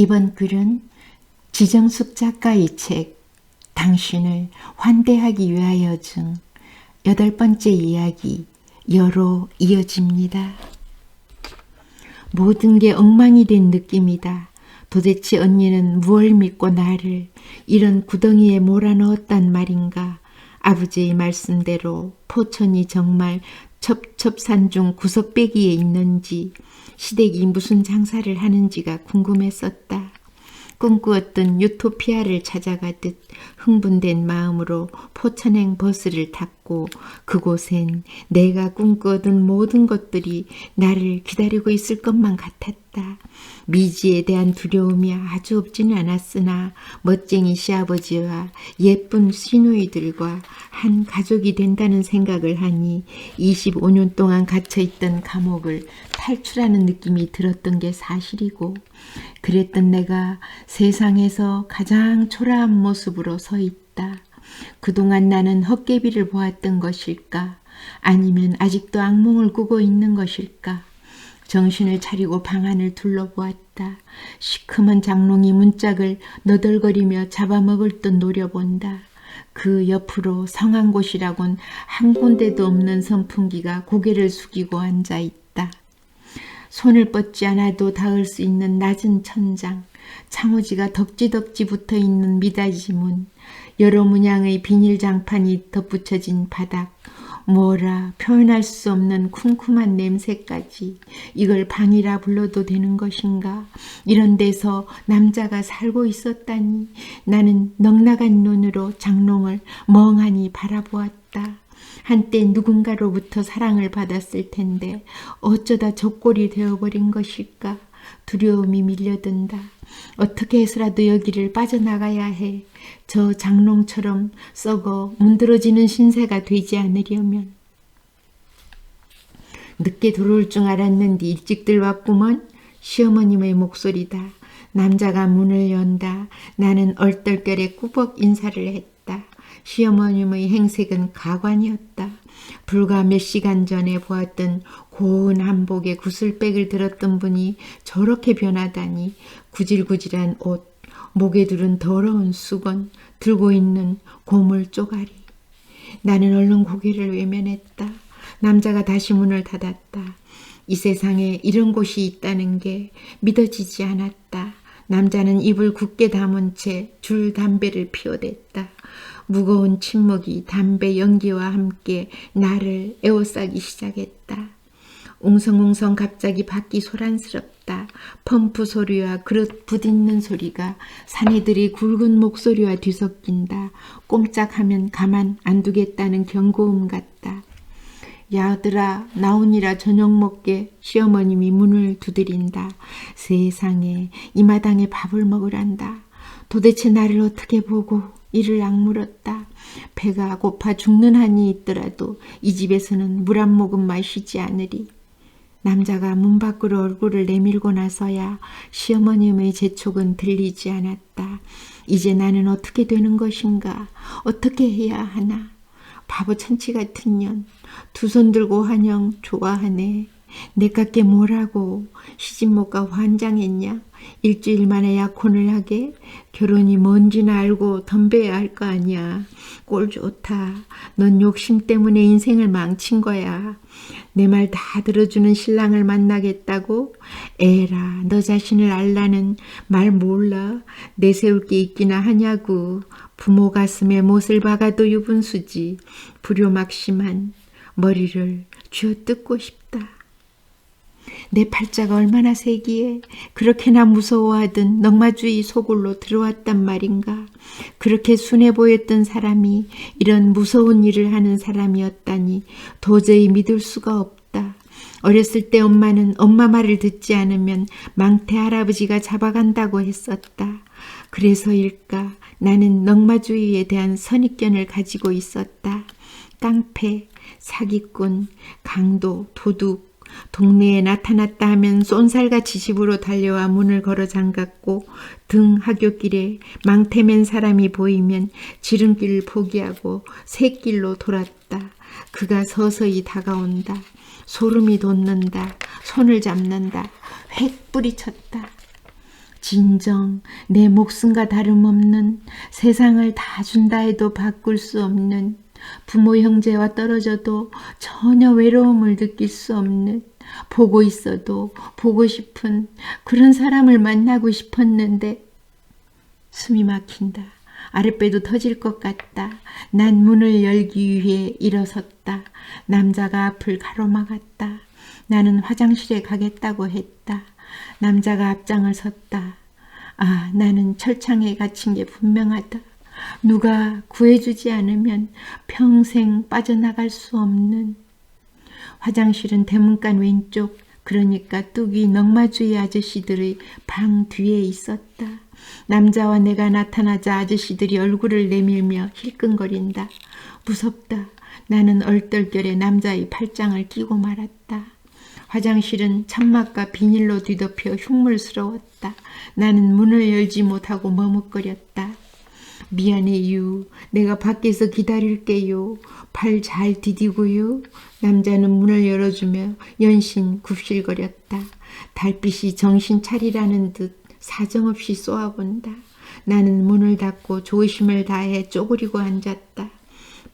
이번 글은 지정숙 작가의 책 당신을 환대하기 위하여 중 8번째 이야기 여로 이어집니다. 모든 게 엉망이 된 느낌이다. 도대체 언니는 무얼 믿고 나를 이런 구덩이에 몰아넣었단 말인가. 아버지의 말씀대로 포천이 정말 첩첩산중 구석배기에 있는지 시댁이 무슨 장사를 하는지가 궁금했었다. 꿈꾸었던 유토피아를 찾아가듯 흥분된 마음으로 포천행 버스를 탔고 그곳엔 내가 꿈꾸었던 모든 것들이 나를 기다리고 있을 것만 같았다. 미지에 대한 두려움이 아주 없지는 않았으나 멋쟁이 시아버지와 예쁜 시누이들과 한 가족이 된다는 생각을 하니 25년 동안 갇혀있던 감옥을 탈출하는 느낌이 들었던 게 사실이고, 그랬던 내가 세상에서 가장 초라한 모습으로 서 있다. 그동안 나는 헛개비를 보았던 것일까? 아니면 아직도 악몽을 꾸고 있는 것일까? 정신을 차리고 방 안을 둘러보았다. 시커먼 장롱이 문짝을 너덜거리며 잡아먹을 듯 노려본다. 그 옆으로 성한 곳이라곤 한 군데도 없는 선풍기가 고개를 숙이고 앉아있다. 손을 뻗지 않아도 닿을 수 있는 낮은 천장, 창호지가 덕지덕지 붙어있는 미닫이 문, 여러 문양의 비닐장판이 덧붙여진 바닥, 뭐라 표현할 수 없는 쿰쿰한 냄새까지. 이걸 방이라 불러도 되는 것인가? 이런 데서 남자가 살고 있었다니. 나는 넉나간 눈으로 장롱을 멍하니 바라보았다. 한때 누군가로부터 사랑을 받았을 텐데 어쩌다 젖골이 되어버린 것일까? 두려움이 밀려든다. 어떻게 해서라도 여기를 빠져나가야 해. 저 장롱처럼 썩어 문드러지는 신세가 되지 않으려면. 늦게 들어올 줄 알았는데 일찍들 왔구먼. 시어머님의 목소리다. 남자가 문을 연다. 나는 얼떨결에 꾸벅 인사를 했다. 시어머님의 행색은 가관이었다. 불과 몇 시간 전에 보았던 고운 한복에 구슬백을 들었던 분이 저렇게 변하다니. 구질구질한 옷, 목에 두른 더러운 수건, 들고 있는 고물 쪼가리. 나는 얼른 고개를 외면했다. 남자가 다시 문을 닫았다. 이 세상에 이런 곳이 있다는 게 믿어지지 않았다. 남자는 입을 굳게 다문 채 줄 담배를 피워댔다. 무거운 침묵이 담배 연기와 함께 나를 에워싸기 시작했다. 웅성웅성 갑자기 밖이 소란스럽다. 펌프 소리와 그릇 부딪는 소리가 사내들이 굵은 목소리와 뒤섞인다. 꼼짝하면 가만 안 두겠다는 경고음 같다. 야들아 나오니라 저녁 먹게. 시어머님이 문을 두드린다. 세상에 이 마당에 밥을 먹으란다. 도대체 나를 어떻게 보고 이를 악물었다. 배가 고파 죽는 한이 있더라도 이 집에서는 물 한 모금 마시지 않으리. 남자가 문 밖으로 얼굴을 내밀고 나서야 시어머님의 재촉은 들리지 않았다. 이제 나는 어떻게 되는 것인가? 어떻게 해야 하나? 바보 천치 같은 년. 두 손 들고 환영 좋아하네. 내깎게 뭐라고 시집못가 환장했냐? 일주일 만에 약혼을 하게? 결혼이 뭔지는 알고 덤벼야 할 거 아니야. 꼴 좋다. 넌 욕심 때문에 인생을 망친 거야. 내 말 다 들어주는 신랑을 만나겠다고? 에라, 너 자신을 알라는 말 몰라? 내세울 게 있기나 하냐고. 부모 가슴에 못을 박아도 유분수지. 불효막심한 머리를 쥐어뜯고 싶다. 내 팔자가 얼마나 세기에 그렇게나 무서워하던 넉마주의 소굴로 들어왔단 말인가. 그렇게 순해 보였던 사람이 이런 무서운 일을 하는 사람이었다니 도저히 믿을 수가 없다. 어렸을 때 엄마는 엄마 말을 듣지 않으면 망태 할아버지가 잡아간다고 했었다. 그래서일까 나는 넉마주의에 대한 선입견을 가지고 있었다. 깡패, 사기꾼, 강도, 도둑, 동네에 나타났다 하면 쏜살같이 집으로 달려와 문을 걸어 잠갔고 등 하굣길에 망태맨 사람이 보이면 지름길을 포기하고 샛길로 돌았다. 그가 서서히 다가온다. 소름이 돋는다. 손을 잡는다. 획 뿌리쳤다. 진정 내 목숨과 다름없는, 세상을 다 준다 해도 바꿀 수 없는, 부모 형제와 떨어져도 전혀 외로움을 느낄 수 없는, 보고 있어도 보고 싶은 그런 사람을 만나고 싶었는데 숨이 막힌다. 아랫배도 터질 것 같다. 난 문을 열기 위해 일어섰다. 남자가 앞을 가로막았다. 나는 화장실에 가겠다고 했다. 남자가 앞장을 섰다. 아, 나는 철창에 갇힌 게 분명하다. 누가 구해주지 않으면 평생 빠져나갈 수 없는. 화장실은 대문간 왼쪽, 그러니까 뚝이 넝마주의 아저씨들의 방 뒤에 있었다. 남자와 내가 나타나자 아저씨들이 얼굴을 내밀며 힐끔거린다. 무섭다. 나는 얼떨결에 남자의 팔짱을 끼고 말았다. 화장실은 천막과 비닐로 뒤덮여 흉물스러웠다. 나는 문을 열지 못하고 머뭇거렸다. 미안해요. 내가 밖에서 기다릴게요. 발 잘 디디고요. 남자는 문을 열어주며 연신 굽실거렸다. 달빛이 정신 차리라는 듯 사정없이 쏘아본다. 나는 문을 닫고 조심을 다해 쪼그리고 앉았다.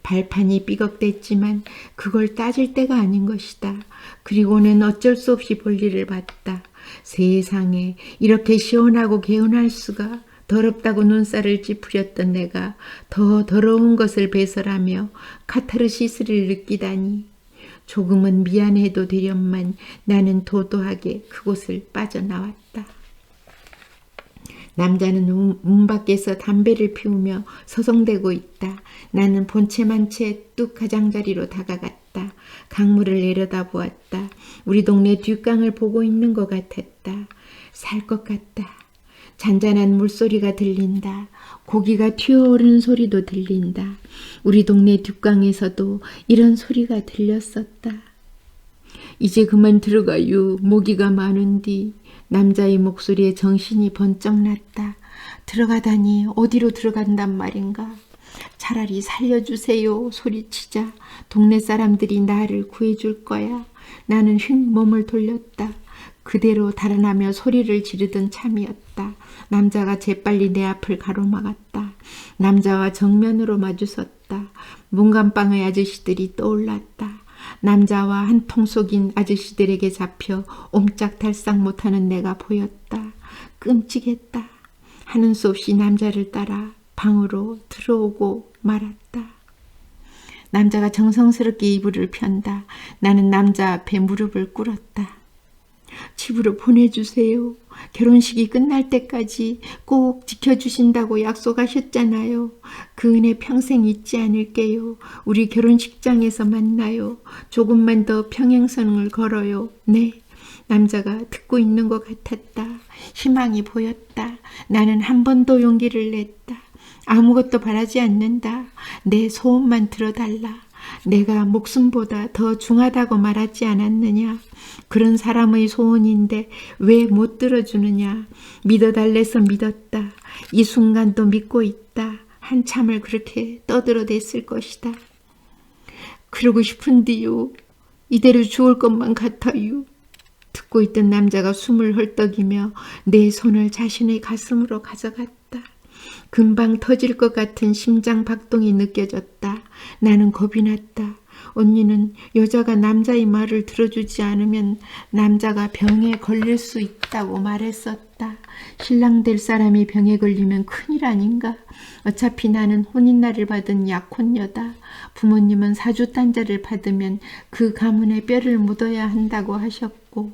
발판이 삐걱댔지만 그걸 따질 때가 아닌 것이다. 그리고는 어쩔 수 없이 볼일을 봤다. 세상에 이렇게 시원하고 개운할 수가. 더럽다고 눈살을 찌푸렸던 내가 더 더러운 것을 배설하며 카타르시스를 느끼다니. 조금은 미안해도 되련만 나는 도도하게 그곳을 빠져나왔다. 남자는 문 밖에서 담배를 피우며 서성대고 있다. 나는 본체만 채 뚝 가장자리로 다가갔다. 강물을 내려다보았다. 우리 동네 뒷강을 보고 있는 것 같았다. 살 것 같다. 잔잔한 물소리가 들린다. 고기가 튀어오르는 소리도 들린다. 우리 동네 뒷강에서도 이런 소리가 들렸었다. 이제 그만 들어가요. 모기가 많은디. 남자의 목소리에 정신이 번쩍 났다. 들어가다니 어디로 들어간단 말인가. 차라리 살려주세요 소리치자 동네 사람들이 나를 구해줄 거야. 나는 휙 몸을 돌렸다. 그대로 달아나며 소리를 지르던 참이었다. 남자가 재빨리 내 앞을 가로막았다. 남자와 정면으로 마주섰다. 문간방의 아저씨들이 떠올랐다. 남자와 한 통 속인 아저씨들에게 잡혀 옴짝달싹 못하는 내가 보였다. 끔찍했다. 하는 수 없이 남자를 따라 방으로 들어오고 말았다. 남자가 정성스럽게 이불을 편다. 나는 남자 앞에 무릎을 꿇었다. 집으로 보내주세요. 결혼식이 끝날 때까지 꼭 지켜주신다고 약속하셨잖아요. 그 은혜 평생 잊지 않을게요. 우리 결혼식장에서 만나요. 조금만 더 평행선을 걸어요. 네. 남자가 듣고 있는 것 같았다. 희망이 보였다. 나는 한 번 더 용기를 냈다. 아무것도 바라지 않는다. 내 소원만 들어달라. 내가 목숨보다 더 중하다고 말하지 않았느냐. 그런 사람의 소원인데 왜 못 들어주느냐. 믿어달래서 믿었다. 이 순간도 믿고 있다. 한참을 그렇게 떠들어댔을 것이다. 그러고 싶은데요. 이대로 죽을 것만 같아요. 듣고 있던 남자가 숨을 헐떡이며 내 손을 자신의 가슴으로 가져갔다. 금방 터질 것 같은 심장 박동이 느껴졌다. 나는 겁이 났다. 언니는 여자가 남자의 말을 들어주지 않으면 남자가 병에 걸릴 수 있다고 말했었다. 신랑 될 사람이 병에 걸리면 큰일 아닌가? 어차피 나는 혼인날을 받은 약혼녀다. 부모님은 사주단자를 받으면 그 가문에 뼈를 묻어야 한다고 하셨고.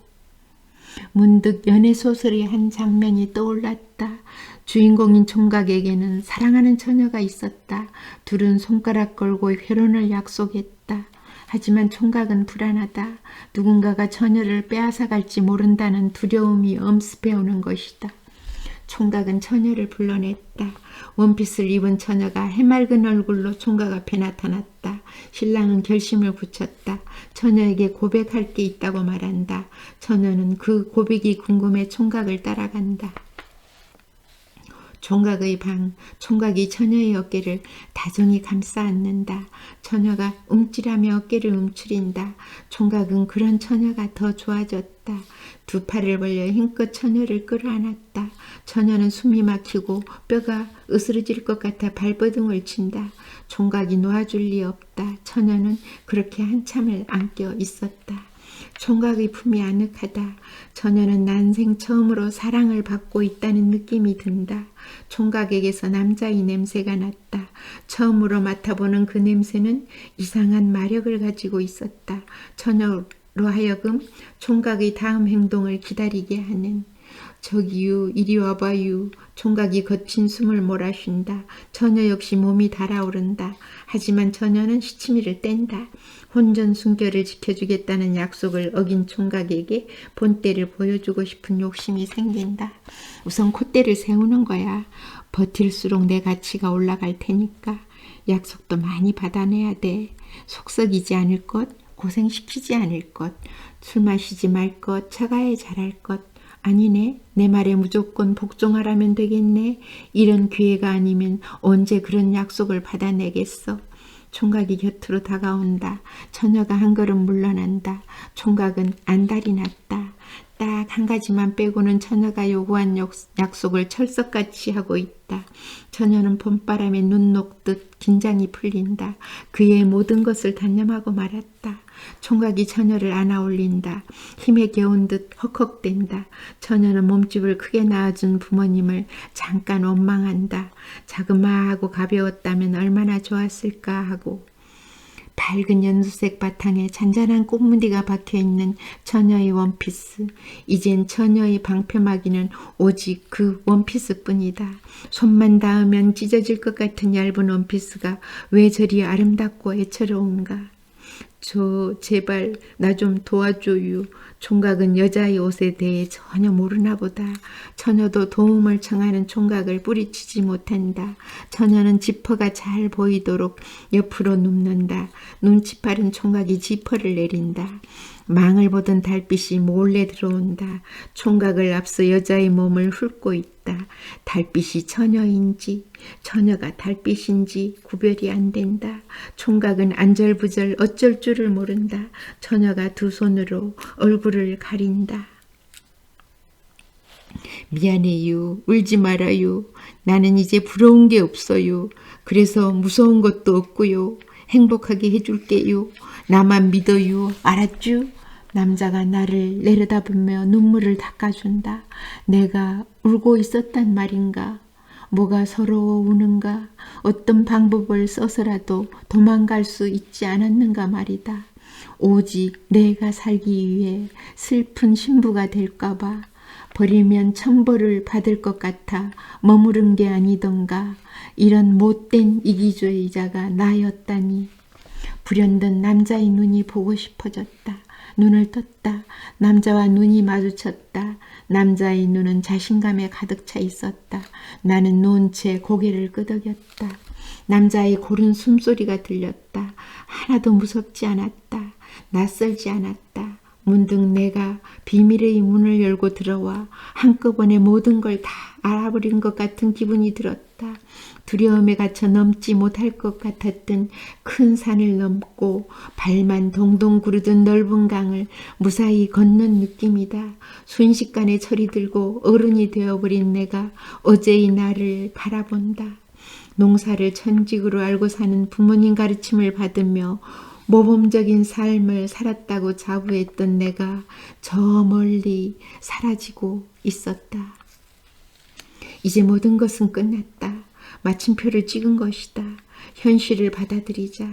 문득 연애소설의 한 장면이 떠올랐다. 주인공인 총각에게는 사랑하는 처녀가 있었다. 둘은 손가락 걸고 결혼을 약속했다. 하지만 총각은 불안하다. 누군가가 처녀를 빼앗아갈지 모른다는 두려움이 엄습해오는 것이다. 총각은 처녀를 불러냈다. 원피스를 입은 처녀가 해맑은 얼굴로 총각 앞에 나타났다. 신랑은 결심을 굳혔다. 처녀에게 고백할 게 있다고 말한다. 처녀는 그 고백이 궁금해 총각을 따라간다. 총각의 방, 총각이 처녀의 어깨를 다정히 감싸 안는다. 처녀가 움찔하며 어깨를 움츠린다. 총각은 그런 처녀가 더 좋아졌다. 두 팔을 벌려 힘껏 처녀를 끌어안았다. 처녀는 숨이 막히고 뼈가 으스러질 것 같아 발버둥을 친다. 총각이 놓아줄 리 없다. 처녀는 그렇게 한참을 안겨 있었다. 총각의 품이 아늑하다. 처녀는 난생 처음으로 사랑을 받고 있다는 느낌이 든다. 총각에게서 남자의 냄새가 났다. 처음으로 맡아보는 그 냄새는 이상한 마력을 가지고 있었다. 처녀로 하여금 총각의 다음 행동을 기다리게 하는. 저기유, 이리 와봐유. 총각이 거친 숨을 몰아쉰다. 처녀 역시 몸이 달아오른다. 하지만 처녀는 시치미를 뗀다. 혼전순결을 지켜주겠다는 약속을 어긴 총각에게 본때를 보여주고 싶은 욕심이 생긴다. 우선 콧대를 세우는 거야. 버틸수록 내 가치가 올라갈 테니까. 약속도 많이 받아내야 돼. 속썩이지 않을 것, 고생시키지 않을 것, 술 마시지 말 것, 처가에 잘할 것. 아니네, 내 말에 무조건 복종하라면 되겠네. 이런 기회가 아니면 언제 그런 약속을 받아내겠어. 총각이 곁으로 다가온다. 처녀가 한 걸음 물러난다. 총각은 안달이 났다. 딱 한 가지만 빼고는 처녀가 요구한 약속을 철석같이 하고 있다. 처녀는 봄바람에 눈 녹듯 긴장이 풀린다. 그의 모든 것을 단념하고 말았다. 총각이 처녀를 안아 올린다. 힘에 겨운 듯 헉헉댄다. 처녀는 몸집을 크게 낳아준 부모님을 잠깐 원망한다. 자그마하고 가벼웠다면 얼마나 좋았을까 하고. 밝은 연두색 바탕에 잔잔한 꽃무늬가 박혀있는 처녀의 원피스. 이젠 처녀의 방패막이는 오직 그 원피스뿐이다. 손만 닿으면 찢어질 것 같은 얇은 원피스가 왜 저리 아름답고 애처로운가. 제발 나 좀 도와줘요. 총각은 여자의 옷에 대해 전혀 모르나 보다. 처녀도 도움을 청하는 총각을 뿌리치지 못한다. 처녀는 지퍼가 잘 보이도록 옆으로 눕는다. 눈치 빠른 총각이 지퍼를 내린다. 망을 보던 달빛이 몰래 들어온다. 총각을 앞서 여자의 몸을 훑고 있다. 달빛이 처녀인지 처녀가 달빛인지 구별이 안 된다. 총각은 안절부절 어쩔 줄을 모른다. 처녀가 두 손으로 얼굴을 가린다. 미안해요. 울지 말아요. 나는 이제 부러운 게 없어요. 그래서 무서운 것도 없고요. 행복하게 해줄게요. 나만 믿어요. 알았죠? 남자가 나를 내려다보며 눈물을 닦아준다. 내가 울고 있었단 말인가? 뭐가 서러워 우는가? 어떤 방법을 써서라도 도망갈 수 있지 않았는가 말이다. 오직 내가 살기 위해 슬픈 신부가 될까봐. 버리면 천벌을 받을 것 같아 머무른 게 아니던가. 이런 못된 이기주의자가 나였다니. 불현듯 남자의 눈이 보고 싶어졌다. 눈을 떴다. 남자와 눈이 마주쳤다. 남자의 눈은 자신감에 가득 차 있었다. 나는 놓은 채 고개를 끄덕였다. 남자의 고른 숨소리가 들렸다. 하나도 무섭지 않았다. 낯설지 않았다. 문득 내가 비밀의 문을 열고 들어와 한꺼번에 모든 걸 다 알아버린 것 같은 기분이 들었다. 두려움에 갇혀 넘지 못할 것 같았던 큰 산을 넘고 발만 동동 구르던 넓은 강을 무사히 건넌 느낌이다. 순식간에 철이 들고 어른이 되어버린 내가 어제의 나를 바라본다. 농사를 천직으로 알고 사는 부모님 가르침을 받으며 모범적인 삶을 살았다고 자부했던 내가 저 멀리 사라지고 있었다. 이제 모든 것은 끝났다. 마침표를 찍은 것이다. 현실을 받아들이자.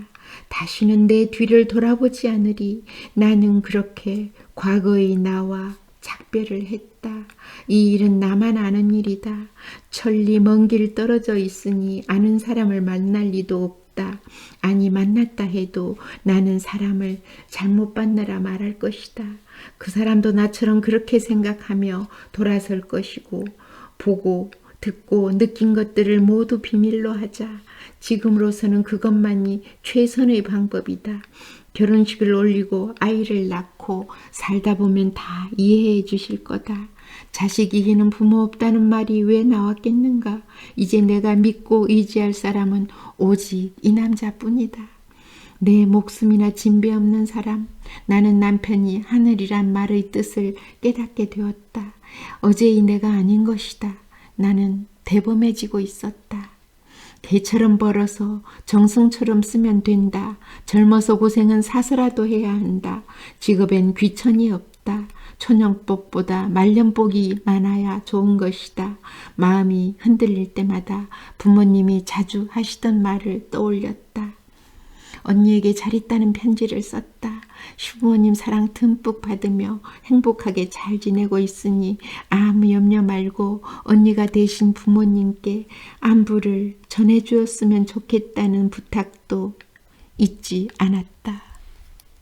다시는 내 뒤를 돌아보지 않으리. 나는 그렇게 과거의 나와 작별을 했다. 이 일은 나만 아는 일이다. 천리 먼 길 떨어져 있으니 아는 사람을 만날 리도 없다. 아니 만났다 해도 나는 사람을 잘못 봤느라 말할 것이다. 그 사람도 나처럼 그렇게 생각하며 돌아설 것이고 보고 듣고 느낀 것들을 모두 비밀로 하자. 지금으로서는 그것만이 최선의 방법이다. 결혼식을 올리고 아이를 낳고 살다 보면 다 이해해 주실 거다. 자식 이기는 부모 없다는 말이 왜 나왔겠는가. 이제 내가 믿고 의지할 사람은 오직 이 남자뿐이다. 내 목숨이나 진배 없는 사람, 나는 남편이 하늘이란 말의 뜻을 깨닫게 되었다. 어제의 내가 아닌 것이다. 나는 대범해지고 있었다. 개처럼 벌어서 정승처럼 쓰면 된다. 젊어서 고생은 사서라도 해야 한다. 직업엔 귀천이 없다. 초년복보다 말년복이 많아야 좋은 것이다. 마음이 흔들릴 때마다 부모님이 자주 하시던 말을 떠올렸다. 언니에게 잘 있다는 편지를 썼다. 시부모님 사랑 듬뿍 받으며 행복하게 잘 지내고 있으니 아무 염려 말고 언니가 대신 부모님께 안부를 전해주었으면 좋겠다는 부탁도 잊지 않았다.